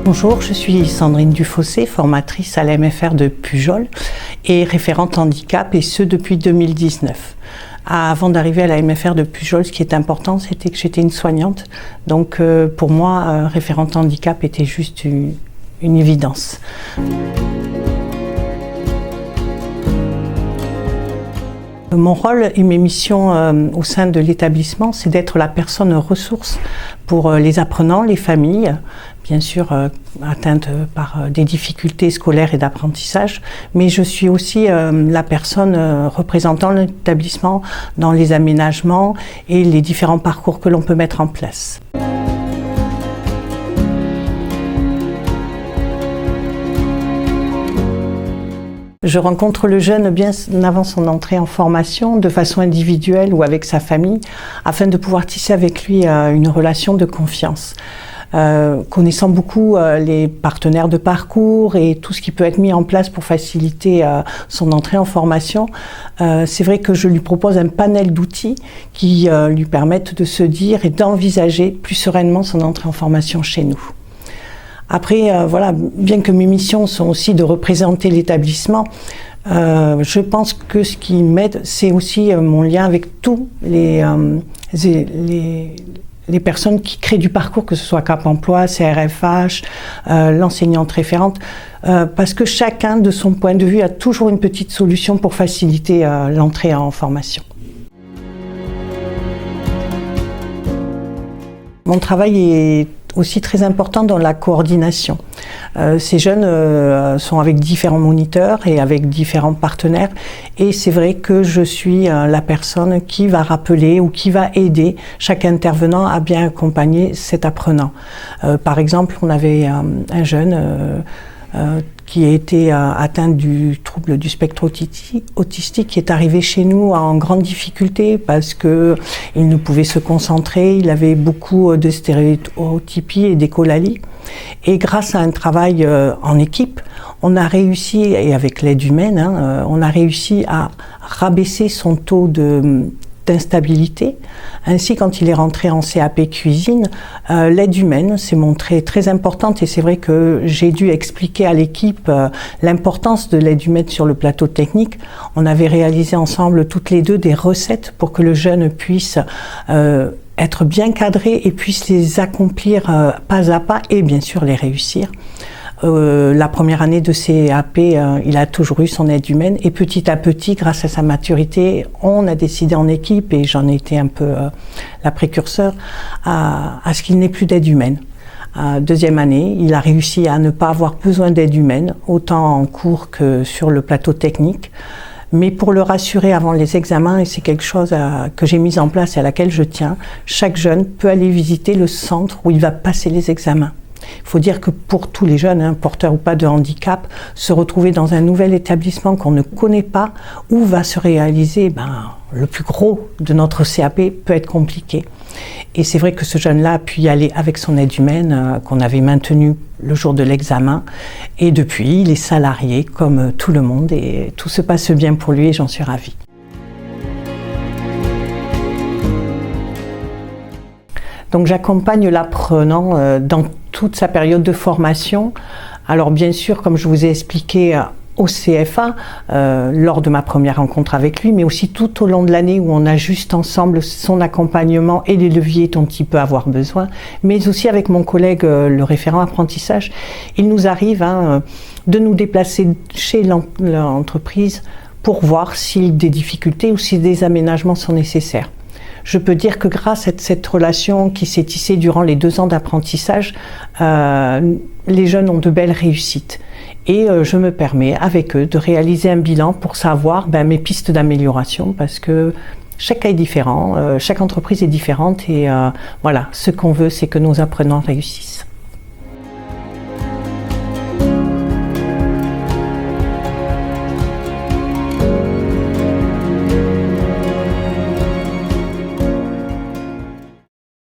Bonjour, je suis Sandrine Dufossé, formatrice à la MFR de Pujol et référente handicap, et ce depuis 2019. Avant d'arriver à la MFR de Pujol, ce qui est important, c'était que j'étais une soignante. Donc pour moi, référente handicap était juste une évidence. Mon rôle et mes missions au sein de l'établissement, c'est d'être la personne ressource pour les apprenants, les familles, bien sûr atteintes par des difficultés scolaires et d'apprentissage, mais je suis aussi la personne représentant l'établissement dans les aménagements et les différents parcours que l'on peut mettre en place. Je rencontre le jeune bien avant son entrée en formation, de façon individuelle ou avec sa famille, afin de pouvoir tisser avec lui une relation de confiance. Connaissant beaucoup les partenaires de parcours et tout ce qui peut être mis en place pour faciliter son entrée en formation, c'est vrai que je lui propose un panel d'outils qui lui permettent de se dire et d'envisager plus sereinement son entrée en formation chez nous. Après, voilà, bien que mes missions sont aussi de représenter l'établissement, je pense que ce qui m'aide, c'est aussi mon lien avec tous les personnes qui créent du parcours, que ce soit Cap Emploi, CRFH, l'enseignante référente, parce que chacun, de son point de vue, a toujours une petite solution pour faciliter l'entrée en formation. Mon travail est aussi très important dans la coordination. Ces jeunes sont avec différents moniteurs et avec différents partenaires, et c'est vrai que je suis la personne qui va rappeler ou qui va aider chaque intervenant à bien accompagner cet apprenant. Par exemple, on avait un jeune qui a été atteint du trouble du spectre autistique, qui est arrivé chez nous en grande difficulté parce qu'il ne pouvait se concentrer, il avait beaucoup de stéréotypies et d'écholalie. Et grâce à un travail en équipe, on a réussi, et avec l'aide humaine, on a réussi à rabaisser son taux d'instabilité. Ainsi, quand il est rentré en CAP cuisine, l'aide humaine s'est montrée très importante, et c'est vrai que j'ai dû expliquer à l'équipe l'importance de l'aide humaine sur le plateau technique. On avait réalisé ensemble toutes les deux des recettes pour que le jeune puisse être bien cadré et puisse les accomplir pas à pas et bien sûr les réussir. La première année de CAP, il a toujours eu son aide humaine, et petit à petit, grâce à sa maturité, on a décidé en équipe, et j'en ai été un peu la précurseur, à ce qu'il n'ait plus d'aide humaine. Deuxième année, il a réussi à ne pas avoir besoin d'aide humaine, autant en cours que sur le plateau technique. Mais pour le rassurer avant les examens, et c'est quelque chose que j'ai mis en place et à laquelle je tiens, chaque jeune peut aller visiter le centre où il va passer les examens. Il faut dire que pour tous les jeunes, porteurs ou pas de handicap, se retrouver dans un nouvel établissement qu'on ne connaît pas, où va se réaliser le plus gros de notre CAP, peut être compliqué. Et c'est vrai que ce jeune-là a pu y aller avec son aide humaine, qu'on avait maintenue le jour de l'examen. Et depuis, il est salarié comme tout le monde, et tout se passe bien pour lui, et j'en suis ravie. Donc j'accompagne l'apprenant dans toute sa période de formation. Alors bien sûr, comme je vous ai expliqué au CFA, lors de ma première rencontre avec lui, mais aussi tout au long de l'année où on ajuste ensemble son accompagnement et les leviers dont il peut avoir besoin, mais aussi avec mon collègue, le référent apprentissage. Il nous arrive de nous déplacer chez l'entreprise pour voir si des difficultés ou si des aménagements sont nécessaires. Je peux dire que grâce à cette relation qui s'est tissée durant les 2 ans d'apprentissage, les jeunes ont de belles réussites. Et je me permets avec eux de réaliser un bilan pour savoir mes pistes d'amélioration, parce que chaque cas est différent, chaque entreprise est différente, et voilà, ce qu'on veut, c'est que nos apprenants réussissent.